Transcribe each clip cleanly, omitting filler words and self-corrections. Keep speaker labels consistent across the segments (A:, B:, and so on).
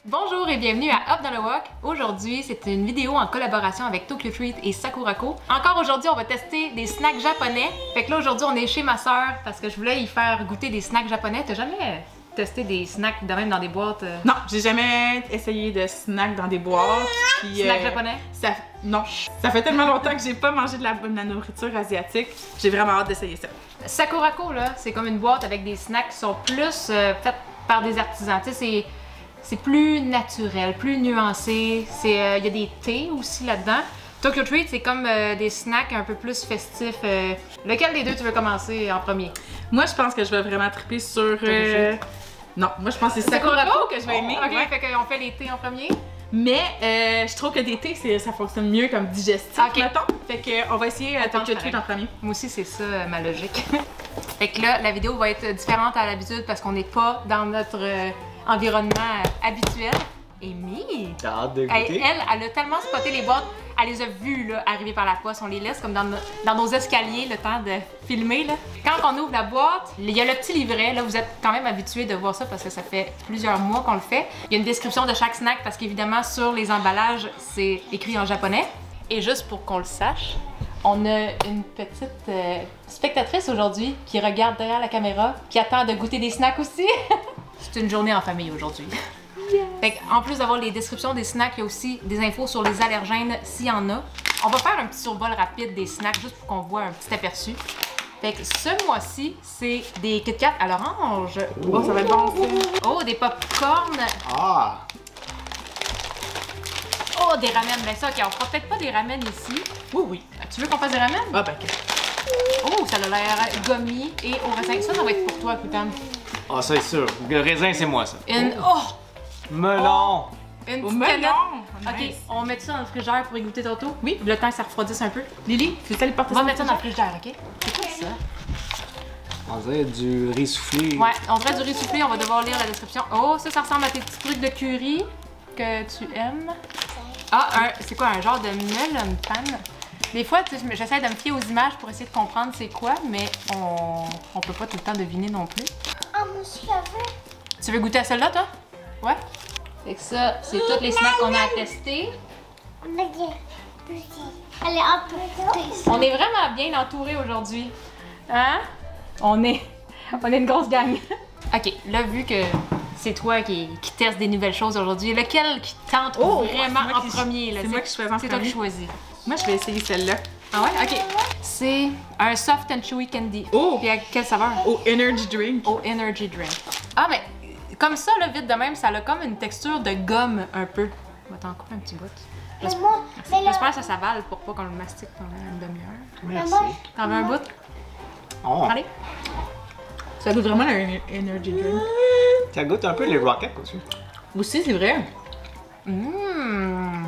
A: Bonjour et bienvenue à Up dans le Wok. Aujourd'hui, c'est une vidéo en collaboration avec Tokyo Treat et Sakurako. Encore aujourd'hui, on va tester des snacks japonais. Fait que là, aujourd'hui, on est chez ma soeur parce que je voulais y faire goûter des snacks japonais. T'as jamais testé des snacks de même dans des boîtes?
B: Non, j'ai jamais essayé de snacks dans des boîtes. Puis,
A: snacks japonais?
B: Non, ça fait tellement longtemps que j'ai pas mangé de la nourriture asiatique. J'ai vraiment hâte d'essayer ça.
A: Sakurako, là, c'est comme une boîte avec des snacks qui sont plus faits par des artisans. Tu sais, c'est plus naturel, plus nuancé. Il y a des thés aussi là-dedans. Tokyo Treat, c'est comme des snacks un peu plus festifs. Lequel des deux tu veux commencer en premier?
B: Moi, je pense que je vais vraiment triper sur... Non, moi je pense que c'est Sakurako que je vais aimer.
A: Ok, ouais. Fait qu'on fait les thés en premier.
B: Mais je trouve que des thés, ça fonctionne mieux comme digestif, mettons. Fait qu'on va essayer Tokyo Treat en premier.
A: Moi aussi, c'est ça ma logique. Fait que là, la vidéo va être différente à l'habitude parce qu'on n'est pas dans notre environnement habituel. Amy,
C: t'as hâte de goûter?
A: Elle a tellement spoté les boîtes, elle les a vues là, arriver par la poste. On les laisse comme dans nos escaliers le temps de filmer. Là. Quand on ouvre la boîte, il y a le petit livret. Là, vous êtes quand même habitués de voir ça parce que ça fait plusieurs mois qu'on le fait. Il y a une description de chaque snack parce qu'évidemment sur les emballages, c'est écrit en japonais. Et juste pour qu'on le sache, on a une petite spectatrice aujourd'hui qui regarde derrière la caméra, qui attend de goûter des snacks aussi. C'est une journée en famille aujourd'hui. Yes. Fait en plus d'avoir les descriptions des snacks, il y a aussi des infos sur les allergènes s'il y en a. On va faire un petit survol rapide des snacks juste pour qu'on voit un petit aperçu. Fait que ce mois-ci, c'est des Kit Kat à l'orange.
B: Oh, ça va être bon ça.
A: Oh, des pop-corn.
C: Ah!
A: Oh, des ramen. Ben ça, ok, on fera peut-être pas des ramen ici.
B: Oui, oui.
A: Tu veux qu'on fasse des ramen?
B: Ah ben ok.
A: Oh, ça a l'air gummy et au raisin. Ça va être pour toi, Putam.
C: Ah, ça c'est sûr. Le raisin, c'est moi, ça.
A: Oh!
C: Melon!
A: Une
B: Au
A: petite
B: melon!
A: canette.
B: Nice.
A: Ok, on met ça dans le frigidaire pour y goûter tantôt.
B: Oui.
A: Le temps que ça refroidisse un peu.
B: Lily, tu veux aller porter
A: On va
B: ça
A: mettre ça dans le frigidaire, ok? C'est quoi ça?
C: On dirait du riz soufflé.
A: Ouais, on dirait du riz soufflé, on va devoir lire la description. Oh, ça ressemble à tes petits trucs de curry que tu aimes. Ah, c'est quoi, un genre de melon pan? Des fois, j'essaie de me fier aux images pour essayer de comprendre c'est quoi, mais on peut pas tout le temps deviner non plus.
D: Ah, monsieur,
A: Tu veux goûter à celle-là, toi? Ouais? Fait que ça, c'est tous les snacks qu'on a à tester.
D: elle est un peu petite.
A: On est vraiment bien entourés aujourd'hui. Hein? On est une grosse gang. Ok, là, vu que c'est toi qui teste des nouvelles choses aujourd'hui, lequel qui tente vraiment en premier?
B: C'est moi qui choisis en
A: C'est toi qui
B: premier.
A: choisis.
B: Moi, je vais essayer celle-là.
A: Ah ouais? Ok. C'est un soft and chewy candy.
B: Oh!
A: Puis à quelle saveur?
B: Au energy drink.
A: Au energy drink. Ah, mais comme ça, là, vite de même, ça a comme une texture de gomme un peu. On va t'en couper un petit bout. J'espère que ça s'avale pour pas qu'on le mastique pendant une demi-heure.
C: Merci.
A: T'en veux un bout?
C: Oh.
A: Allez.
B: Ça goûte vraiment un energy drink.
C: Ça goûte un peu les Rockets aussi.
B: Aussi, c'est vrai.
A: Mmh.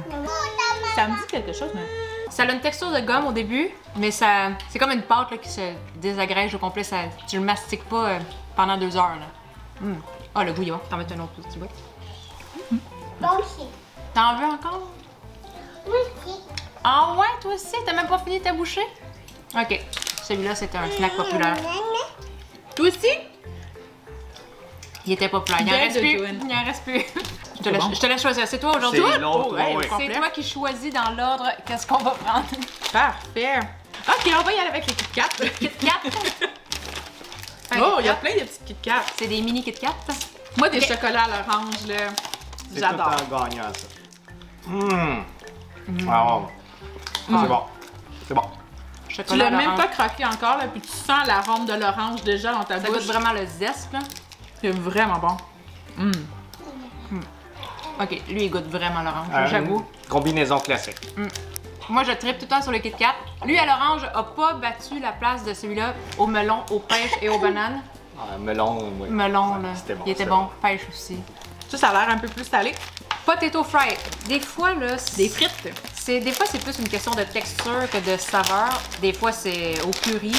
B: Ça me dit quelque chose, mais...
A: Ça a une texture de gomme au début, mais ça, c'est comme une pâte là, qui se désagrège au complet. Ça, tu le mastiques pas pendant 2 heures. Là. Mm. Ah, le goût, il va. T'en mets un autre petit bout. T'en veux encore?
D: Oui.
A: Ah ouais, toi aussi? T'as même pas fini ta bouchée? Ok. Celui-là, c'était un snack populaire.
B: Toi aussi?
A: Il était populaire. Il en reste plus. Il en reste plus. Je te laisse choisir. C'est toi aujourd'hui?
C: C'est l'autre,
B: ouais,
C: ouais.
A: C'est toi qui choisis dans l'ordre qu'est-ce qu'on va prendre.
B: Parfait. Ok, on va y aller avec les Kit Kat.
A: Kit Kat.
B: Oh, il y a plein de petites Kit Kat.
A: C'est des mini Kit Kat.
B: Moi, des chocolats à l'orange, là.
C: C'est
B: J'adore.
C: tout un gagnant, ça. Ah, c'est bon. C'est bon.
B: Tu
A: Chocolat
B: l'as même
A: orange.
B: pas croqué encore, là, puis tu sens l'arôme de l'orange déjà dans ta
A: Ça
B: bouche.
A: goûte vraiment le zeste, là.
B: C'est vraiment bon.
A: Ok, lui, il goûte vraiment l'orange, j'avoue.
C: Combinaison classique.
A: Moi, je tripe tout le temps sur le Kit Kat. Lui, à l'orange, a pas battu la place de celui-là au melon, aux pêches et aux bananes.
C: Melon, oui.
A: Melon,
C: Ouais,
A: là,
C: c'était bon,
A: il était
C: c'était
A: bon. Pêche aussi.
B: Ça a l'air un peu plus salé.
A: Potato fry. Des fois, là,
B: Des frites.
A: des fois, c'est plus une question de texture que de saveur. Des fois, c'est au curry.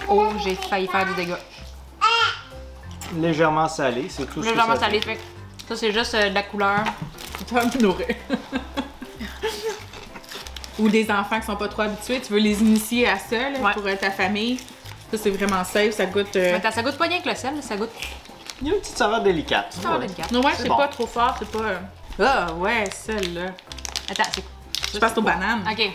A: Oh, j'ai failli faire du dégât.
C: Légèrement salé, c'est tout ce que
A: Légèrement
C: ça
A: salé.
C: dit.
A: Fait que ça, c'est juste de la couleur.
B: Tu vas me nourrir. Ou des enfants qui sont pas trop habitués, tu veux les initier à ça là,
A: Ouais.
B: pour ta famille. Ça, c'est vraiment safe, ça goûte...
A: Mais ça goûte pas rien que le sel, ça goûte
C: Il y a une petite saveur délicate.
A: Saveur délicate.
B: Non, ouais, c'est
C: bon.
B: pas trop fort, c'est pas. Ah, ouais, celle-là.
A: Attends, c'est...
B: Je passe aux bananes.
A: Ok.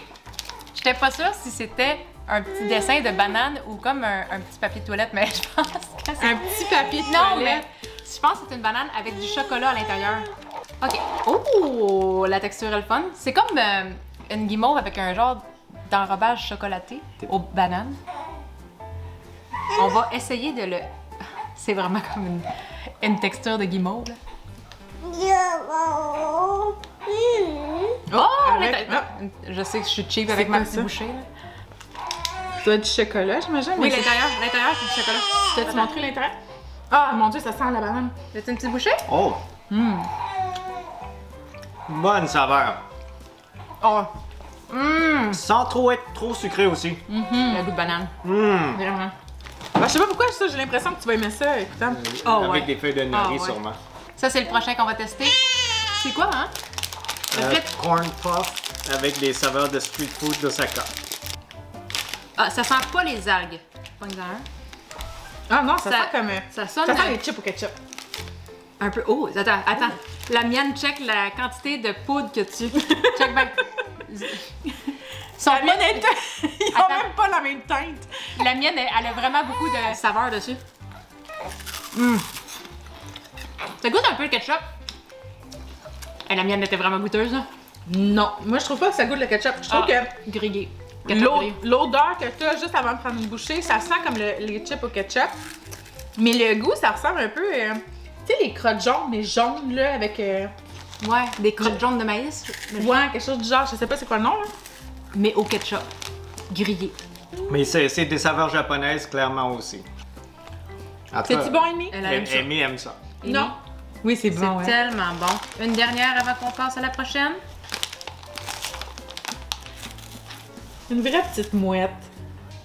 A: J'étais pas sûre si c'était un petit dessin de banane ou comme un petit papier de toilette, mais je pense que c'est...
B: Un petit papier de
A: Non,
B: toilette.
A: mais je pense que c'est une banane avec du chocolat à l'intérieur. Ok. Oh, la texture est le fun. C'est comme une guimauve avec un genre d'enrobage chocolaté aux bananes. On va essayer de le... C'est vraiment comme une texture de guimauve. Là. Oh!
B: Avec-
A: Je sais que je suis cheap
B: C'est
A: avec ma
B: quoi
A: petite
B: ça?
A: bouchée. Là.
B: Ça doit être du chocolat, j'imagine.
A: Oui,
B: mais
A: l'intérieur, c'est du chocolat.
B: T'as-tu montré l'intérieur? Ah, mon Dieu, ça sent la banane.
A: Veux-tu une petite bouchée?
C: Oh! Bonne saveur.
A: Oh!
C: Sans trop être trop sucré aussi.
A: Le goût de banane.
B: Vraiment. Ah, je sais pas pourquoi ça, j'ai l'impression que tu vas aimer ça, écoute.
A: Oh,
C: Avec
A: ouais.
C: des feuilles de nori,
A: Ah, ouais.
C: sûrement.
A: Ça, c'est le prochain qu'on va tester. C'est quoi, hein? Le flip.
C: Corn puff avec des saveurs de street food d'Osaka.
A: Ah, ça sent pas les algues. Pogne-en un.
B: Ah non, ça
A: Ça-
B: sent comme.
A: Ça sonne
B: Ça sent les chips au ketchup.
A: un peu... Oh, attends. La mienne, check la quantité de poudre que tu... Check back.
B: La mienne est. Ils ont
A: Attends.
B: même pas la même teinte.
A: La mienne, elle a vraiment beaucoup de saveur dessus. Ça goûte un peu le ketchup. Et la mienne était vraiment goûteuse, là.
B: Non, moi je trouve pas que ça goûte le ketchup. Je trouve que
A: Grillé. Ketchup grillé.
B: l'odeur que tu as juste avant de prendre une bouchée, ça sent comme les chips au ketchup. Mais le goût, ça ressemble un peu. Tu sais, les crottes jaunes, mais jaunes, là, avec.
A: Ouais, des crottes jaunes de maïs.
B: Ouais, quelque chose du genre, je sais pas c'est quoi le nom, là.
A: Mais au ketchup. Grillé.
C: Mais c'est des saveurs japonaises, clairement aussi. En tout cas,
B: C'est-tu bon, Amy?
A: Elle aime ça.
C: Amy aime ça.
A: Amy,
B: Non. Oui, c'est
A: C'est
B: bon, ouais.
A: tellement bon. Une dernière avant qu'on passe à la prochaine.
B: Une vraie petite mouette.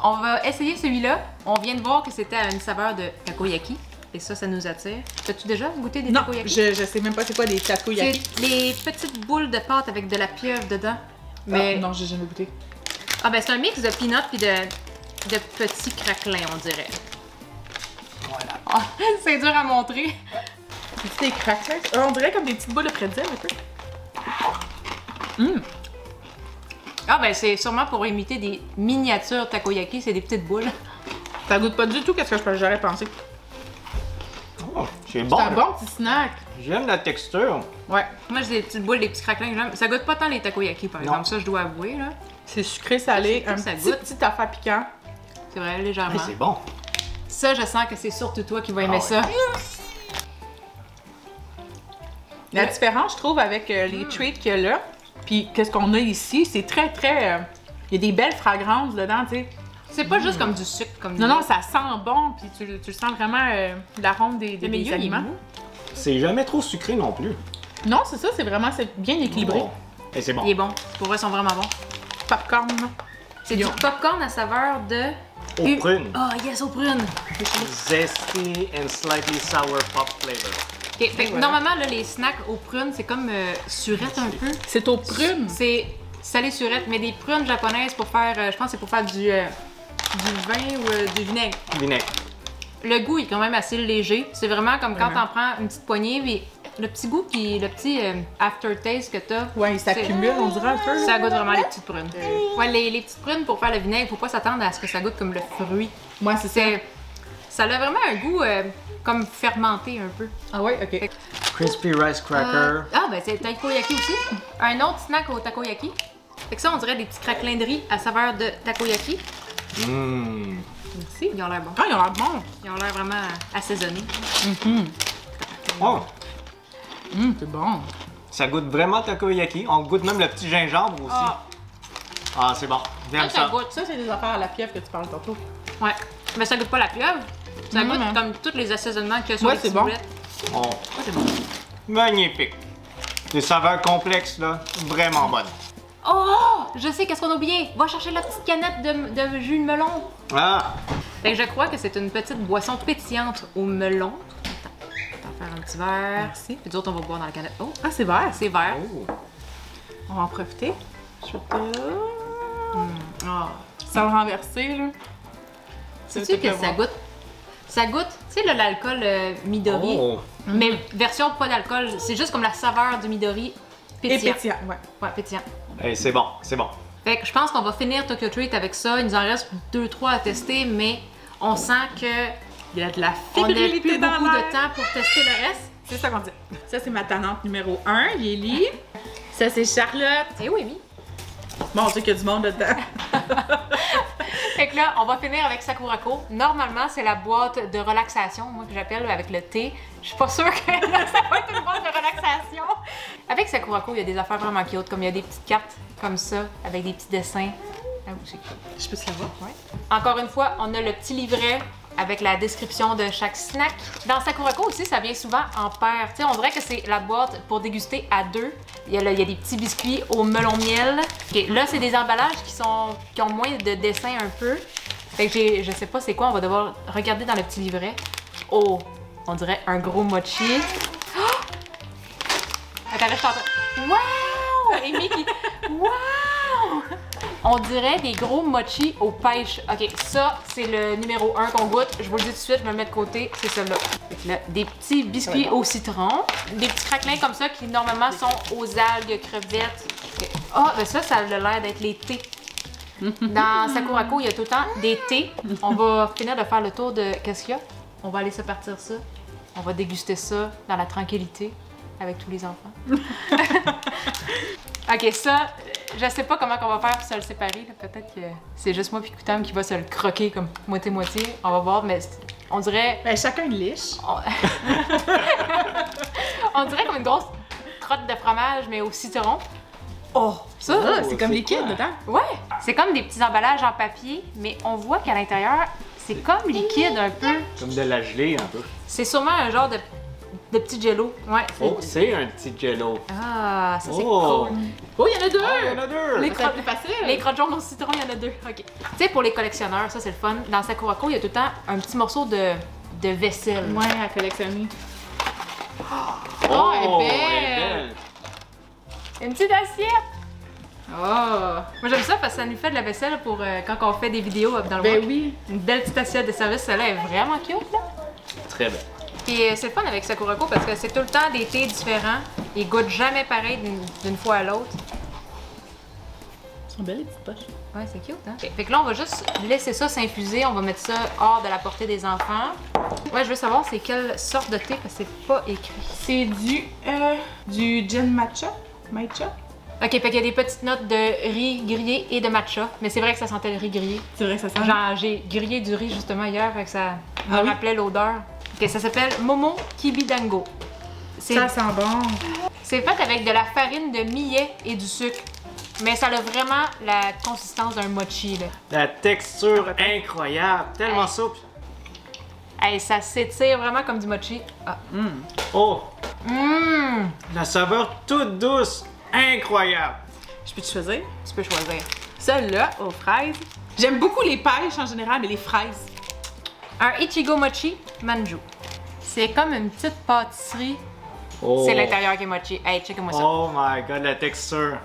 A: On va essayer celui-là. On vient de voir que c'était à une saveur de takoyaki. Et ça nous attire. As-tu déjà goûté des
B: Non,
A: takoyaki?
B: je sais même pas c'est quoi des takoyaki.
A: C'est les petites boules de pâte avec de la pieuvre dedans. Mais
B: Non, j'ai jamais goûté.
A: ah ben c'est un mix de peanuts puis de petits craquelins, on dirait.
C: Voilà.
A: Ah, c'est dur à montrer.
B: C'est des craquelins. On dirait comme des petites boules de pretzel un peu.
A: Ah ben c'est sûrement pour imiter des miniatures takoyaki, c'est des petites boules.
B: Ça goûte pas du tout qu'est-ce que j'aurais pensé.
C: Oh, c'est bon.
B: C'est un
C: là.
B: bon petit snack.
C: J'aime la texture.
B: Ouais.
A: Moi j'ai des petites boules, des petits craquelins que j'aime. Ça goûte pas tant les takoyaki par
C: Non.
A: exemple, ça je dois avouer là.
B: C'est sucré salé, un
A: Ça
B: petit,
A: goûte.
B: petit affaire piquant.
A: C'est vrai, légèrement.
C: C'est bon.
A: Ça je sens que c'est surtout toi qui vas aimer
C: Ah
A: ça.
B: La différence, je trouve, avec les treats qu'il y a là, puis qu'est-ce qu'on a ici, c'est très, très... Il y a des belles fragrances dedans, tu sais.
A: C'est pas juste comme du sucre comme
B: Non, non, ça sent bon, puis tu sens vraiment l'arôme des
A: Le milieu, il est
B: aliments.
A: mou.
C: C'est jamais trop sucré non plus.
B: Non, c'est ça, c'est vraiment bien équilibré.
C: Bon. Et c'est bon.
A: Il est bon. Pour vrai, ils sont vraiment bons.
B: Popcorn.
A: C'est du popcorn à saveur de...
C: Aux prunes.
A: Oh yes, aux prunes!
C: Zesty and slightly sour pop flavor.
A: Ok, fait que
B: Voilà.
A: normalement, là, les snacks aux prunes, c'est comme surette un peu.
B: C'est aux prunes.
A: C'est salé surette, mais des prunes japonaises pour faire, je pense que c'est pour faire du vin ou du vinaigre.
C: Vinaigre.
A: Le goût est quand même assez léger. C'est vraiment comme quand
B: Vraiment.
A: t'en prends une petite poignée, puis le petit goût puis le petit aftertaste que t'as.
B: Ouais, il s'accumule, on dirait un peu.
A: Ça goûte vraiment les petites prunes. Ouais, les petites prunes pour faire le vinaigre, faut pas s'attendre à ce que ça goûte comme le fruit.
B: Ouais, c'est ça.
A: Ça a vraiment un goût comme fermenté un peu.
B: Ah ouais, ok.
C: Crispy rice cracker.
A: Ah, ben c'est takoyaki aussi. Un autre snack au takoyaki. Fait que ça, on dirait des petits craquelins de riz à saveur de takoyaki.
C: Mmh.
B: Merci.
A: Ils ont l'air bons.
B: Ah, ils ont l'air bons.
A: Ils ont l'air vraiment assaisonnés.
C: Oh,
B: C'est bon.
C: ça goûte vraiment le takoyaki. On goûte même le petit gingembre aussi.
A: Ah,
C: Ah, c'est bon. J'aime
A: ça
C: ça.
A: goûte.
B: Ça, c'est des affaires à la pieuvre que tu parles tantôt.
A: Ouais. Mais ça goûte pas la pieuvre. Ça
B: Non,
A: goûte
B: non.
A: comme tous les assaisonnements qu'il y a sur
B: Ouais,
A: les
B: c'est
A: petites
B: bon.
A: boulettes.
C: Oh,
A: Ah, c'est bon.
C: magnifique. Des saveurs complexes, là. Vraiment bonnes.
A: Oh! Je sais qu'est-ce qu'on a oublié. Va chercher la petite canette de jus de melon.
C: Ah,
A: Fait que je crois que c'est une petite boisson pétillante au melon. Attends, faire un petit verre.
B: Merci.
A: Puis d'autres, on va boire dans la canette. Oh,
B: Ah, c'est vert.
A: c'est vert.
C: oh.
B: On va en profiter. Je vais te...
A: Oh.
B: Sans le renverser, là.
A: Sais-tu que ça goûte? Ça goûte, tu sais, l'alcool Midori,
C: Oh.
A: mais version pas d'alcool. C'est juste comme la saveur du Midori
B: Et
A: pétillant.
B: pétillant, ouais.
A: Ouais, pétillant.
C: Hey, c'est bon, c'est bon.
A: Fait que je pense qu'on va finir Tokyo Treat avec ça. Il nous en reste 2-3 à tester, mais on sent que
B: Il y a de la
A: on n'a
B: fébrilité
A: plus
B: dans
A: beaucoup
B: l'air.
A: de temps pour tester le reste.
B: C'est ça qu'on dit. Ça, c'est ma tannante numéro 1, Yéli. Ça, c'est Charlotte.
A: Eh oui, oui.
B: Bon, on sait qu'il y a du monde dedans.
A: Fait que là, on va finir avec Sakurako. Normalement, c'est la boîte de relaxation, moi, que j'appelle avec le thé. Je suis pas sûre que ça va être une boîte de relaxation. Avec Sakurako, il y a des affaires vraiment cute, comme il y a des petites cartes comme ça, avec des petits dessins. Ah, oui, c'est cute.
B: Je peux savoir.
A: Ouais. Encore une fois, on a le petit livret avec la description de chaque snack. Dans Sakurako aussi, ça vient souvent en paire. Tu sais, on dirait que c'est la boîte pour déguster à deux. Il y a des petits biscuits au melon miel. Okay, là, c'est des emballages qui ont moins de dessins un peu. Fait que je sais pas c'est quoi, on va devoir regarder dans le petit livret. Oh, on dirait un gros mochi. Oh! Attends, là, je t'entends. Wow! Amy qui... Wow! On dirait des gros mochi aux pêches. Ok, ça, c'est le numéro 1 qu'on goûte. Je vous le dis tout de suite, je me le mets de côté. C'est celui-là. Là, des petits biscuits au citron. Des petits craquelins comme ça qui, normalement, sont aux algues, crevettes. Ah, ben ça a l'air d'être les thés. Dans Sakurako, il y a tout le temps des thés. On va finir de faire le tour de... Qu'est-ce qu'il y a? On va aller se partir ça. On va déguster ça dans la tranquillité avec tous les enfants. Ok, ça, je sais pas comment on va faire pour se le séparer. Peut-être que c'est juste moi puis Kutam qui va se le croquer comme moitié-moitié. On va voir, mais on dirait...
B: Ben, chacun une liche.
A: On dirait comme une grosse crotte de fromage, mais au citron. Oh, ça,
B: Ah, c'est comme
C: c'est
B: liquide
C: quoi?
B: dedans.
A: ouais! C'est comme des petits emballages en papier, mais on voit qu'à l'intérieur, c'est comme liquide un peu.
C: Comme de la gelée un peu.
A: C'est sûrement un genre de petit jello. Ouais.
C: Oh, c'est un petit jello.
A: Ah, ça c'est
C: Oh.
A: cool.
B: Oh, il y en a deux!
C: Ah, il y en a deux!
A: Les
B: C'est plus facile.
A: Les crottes jaunes au citron, il y en a deux. Ok. Tu sais, pour les collectionneurs, ça c'est le fun. Dans Sakurako, il y a tout le temps un petit morceau de vaisselle.
B: Ouais, à collectionner.
A: Oh, elle est
C: elle
A: belle! Une petite assiette!
B: Oh!
A: Moi j'aime ça parce que ça nous fait de la vaisselle pour quand on fait des vidéos dans le
B: Ben
A: web.
B: oui.
A: Une belle petite assiette de service, celle-là est vraiment cute là.
C: Très belle.
A: Et c'est le fun avec Sakurako parce que c'est tout le temps des thés différents. Ils goûtent jamais pareil d'une fois à l'autre.
B: Ils sont belles les petites poches.
A: Ouais, c'est cute, hein? Fait que là, on va juste laisser ça s'infuser. On va mettre ça hors de la portée des enfants. Ouais, je veux savoir c'est quelle sorte de thé parce que c'est pas écrit.
B: C'est du gin matcha. Matcha?
A: Ok, fait qu'il y a des petites notes de riz grillé et de matcha. Mais c'est vrai que ça sentait le riz grillé.
B: C'est vrai que ça sent.
A: Genre, j'ai grillé du riz justement hier, fait que ça me
B: Ah oui?
A: rappelait l'odeur. Ok, ça s'appelle Momo Kibidango.
B: Ça sent bon.
A: C'est fait avec de la farine de millet et du sucre. Mais ça a vraiment la consistance d'un mochi, là.
C: La texture incroyable, tellement souple.
A: Hey, ça s'étire vraiment comme du mochi. Ah.
C: Oh,
A: Mmh!
C: la saveur toute douce, incroyable.
B: Je peux te choisir?
A: Tu peux choisir.
B: Celle-là, aux fraises. J'aime beaucoup les pêches en général, mais les fraises.
A: Un Ichigo Mochi Manju. C'est comme une petite pâtisserie.
C: Oh.
A: C'est l'intérieur qui est mochi. Hey, check-moi ça.
C: Oh my god, la texture.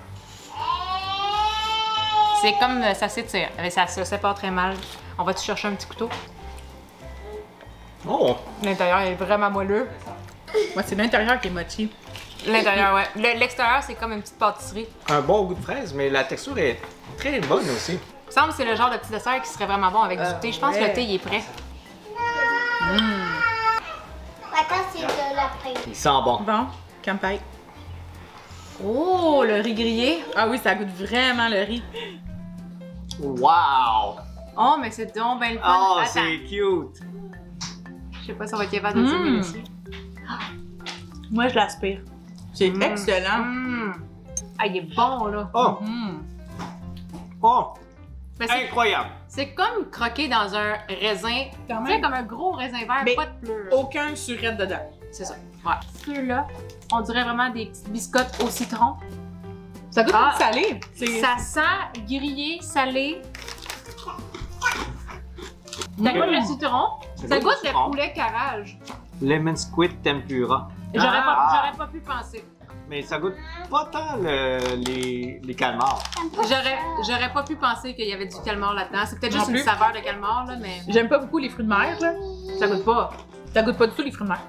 A: C'est comme ça s'étire. Mais ça se sépare très mal. On va-tu chercher un petit couteau?
C: Oh,
A: L'intérieur est vraiment moelleux.
B: Moi, c'est l'intérieur qui est mochi.
A: L'intérieur, ouais. L'extérieur, c'est comme une petite pâtisserie.
C: un bon goût de fraise, mais la texture est très bonne aussi.
A: Il me semble que c'est le genre de petit dessert qui serait vraiment bon avec du thé. Je pense que le thé, il est prêt.
D: Attends, c'est de la fraise.
C: Il sent bon.
B: Bon, kampai.
A: Oh, le riz grillé.
B: Ah oui, ça goûte vraiment le riz.
C: Wow!
A: Oh, mais c'est donc ben le fun.
C: Oh,
A: Attends.
C: c'est cute!
A: Je sais pas si on va être capable de le dire ici.
B: Moi, je l'aspire. C'est excellent.
A: Ah, il est bon, là.
C: Oh!
B: Mm.
C: Oh!
A: Mais c'est-
C: Incroyable!
A: c'est comme croquer dans un raisin.
B: Quand
A: Tu sais,
B: même.
A: comme un gros raisin vert,
B: Mais
A: pas de pleure.
B: Aucun surette dedans.
A: C'est ça. Ouais. Ceux-là, on dirait vraiment des petites biscottes au citron.
B: Ça goûte
A: Ah.
B: salé. C'est
A: Ça sent grillé, salé. Ça goûte le citron. Ça goûte le poulet carrage.
C: Lemon squid tempura.
A: J'aurais
C: Ah.
A: pas pu penser.
C: Mais ça goûte pas tant les calmars.
A: J'aurais pas pu penser qu'il y avait du calmar là-dedans. C'est peut-être
B: Non
A: juste une
B: plus.
A: saveur de calmar, là, mais...
B: J'aime pas beaucoup les fruits de mer, là. Ça goûte pas. Ça goûte pas du tout les fruits de mer.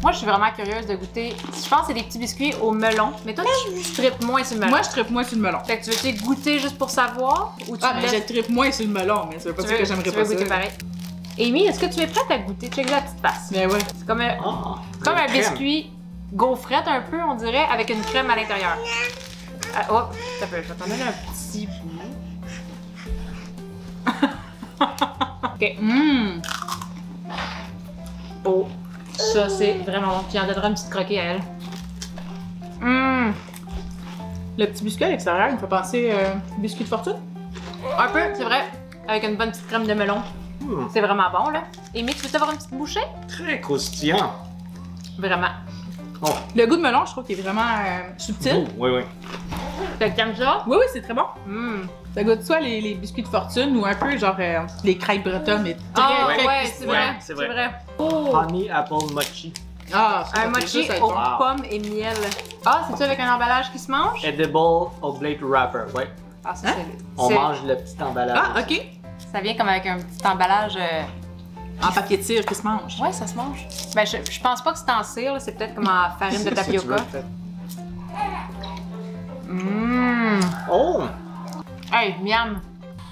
A: Moi, je suis vraiment curieuse de goûter. Je pense que c'est des petits biscuits au melon. Mais toi, tu tripes moins sur le melon.
B: Moi, je trippe moins sur le melon.
A: Fait que tu veux-tu goûter juste pour savoir? Ou tu
B: Ah, mais je trippe moins sur le melon, mais ça veut pas dire que j'aimerais pas ça.
A: goûter pareil. Amy, est-ce que tu es prête à goûter? Check la petite face.
B: Mais ouais.
A: C'est comme un biscuit gaufrette un peu, on dirait, avec une crème à l'intérieur. Oh, ça peut. Je vais t'en donner un petit bout. OK. Oh, ça c'est vraiment bon. Puis il en donnera une petite croquée à elle.
B: Le petit biscuit à l'extérieur, il me fait penser biscuit de fortune.
A: Un peu, c'est vrai. Avec une bonne petite crème de melon. C'est vraiment bon, là. Amy, tu veux avoir une petite bouchée?
C: Très croustillant.
A: Vraiment.
C: Oh.
B: Le goût de melon, je trouve qu'il est vraiment subtil.
C: Oui, oui.
A: Fait que t'aimes ça?
B: Oui, c'est très bon. Ça goûte soit les biscuits de fortune ou un peu genre les crêpes bretonnes, mais très,
A: Ah,
B: très
A: ouais,
B: croustillant.
A: c'est vrai. Oh!
C: Honey apple mochi.
B: Ah, ça,
A: Un
B: ça peut
A: mochi
B: juste être
A: aux
B: bon.
C: Wow.
A: pommes et miel. Ah, c'est-tu avec un emballage qui se mange?
C: Edible oblate wrapper, ouais.
A: Ah, ça,
B: Hein?
C: On
A: c'est-
C: mange le petit emballage.
B: Ah, ok.
A: Ça vient comme avec un petit emballage.
B: En papier de cire qui se mange.
A: Ouais, ça se mange. Ben, je pense pas que c'est en cire, là. C'est peut-être comme en farine de
C: Si tu
A: tapioca.
C: veux, peut-être. Oh!
A: Hey, miam!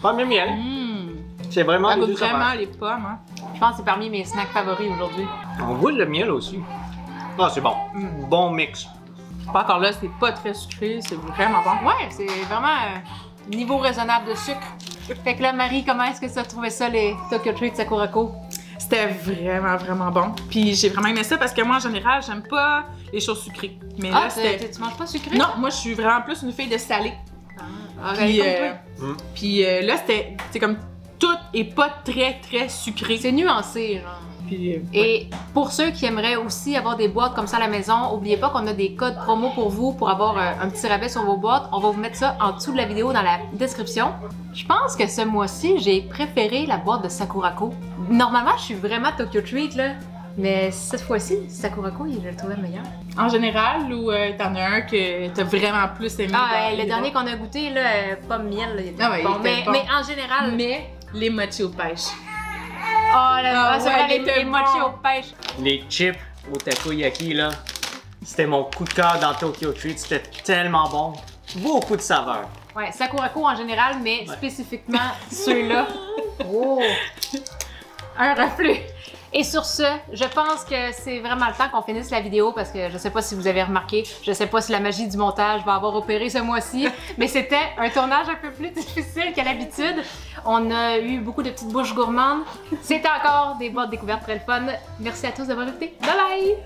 C: Pomme et miel. C'est vraiment
B: Ça
C: les
B: goûte
C: deux
B: vraiment
C: affaires.
B: les pommes, hein.
A: Je pense que c'est parmi mes snacks favoris aujourd'hui.
C: On goûte le miel aussi. Ah, c'est bon. Bon mix.
B: Pas encore là, c'est pas très sucré, c'est vraiment bon.
A: Ouais, c'est vraiment niveau raisonnable de sucre. Fait que là, Marie, comment est-ce que tu as trouvé ça, les Tokyo Treat Sakurako?
B: C'était vraiment, vraiment bon. Puis j'ai vraiment aimé ça parce que moi, en général, j'aime pas les choses sucrées. Mais là,
A: Ah,
B: c'était...
A: tu manges pas sucré?
B: Non, moi, je suis vraiment plus une fille de salé.
A: Ah,
B: Puis,
A: comme toi.
B: puis là, c'est comme tout est pas très, très sucré.
A: C'est nuancé, genre.
B: Puis,
A: Et pour ceux qui aimeraient aussi avoir des boîtes comme ça à la maison, n'oubliez pas qu'on a des codes promo pour vous pour avoir un petit rabais sur vos boîtes. On va vous mettre ça en dessous de la vidéo dans la description. Je pense que ce mois-ci, j'ai préféré la boîte de Sakurako. Normalement, je suis vraiment Tokyo Treat, là. Mais cette fois-ci, Sakurako, je le trouvais meilleur.
B: en général, ou t'en as un que t'as vraiment plus aimé?
A: Ah,
B: dans
A: le
B: les
A: dernier
B: boîtes?
A: qu'on a goûté, là, pomme miel, là, il était
B: Ah ouais,
A: bon.
B: il était bon.
A: Mais en général...
B: Mais les mochi aux pêches.
A: Oh là, c'est
B: ouais,
A: vrai,
B: il était
A: les mochi
B: bon.
A: aux pêches.
C: Les chips au takoyaki, là, c'était mon coup de cœur dans Tokyo Treat. C'était tellement bon. Beaucoup de saveurs.
A: Ouais, Sakurako en général, mais spécifiquement ceux-là. Oh! Un reflux. Et sur ce, je pense que c'est vraiment le temps qu'on finisse la vidéo parce que je sais pas si vous avez remarqué, je sais pas si la magie du montage va avoir opéré ce mois-ci, mais c'était un tournage un peu plus difficile qu'à l'habitude. On a eu beaucoup de petites bouches gourmandes. C'était encore des boîtes découvertes très le fun. Merci à tous d'avoir écouté. Bye bye!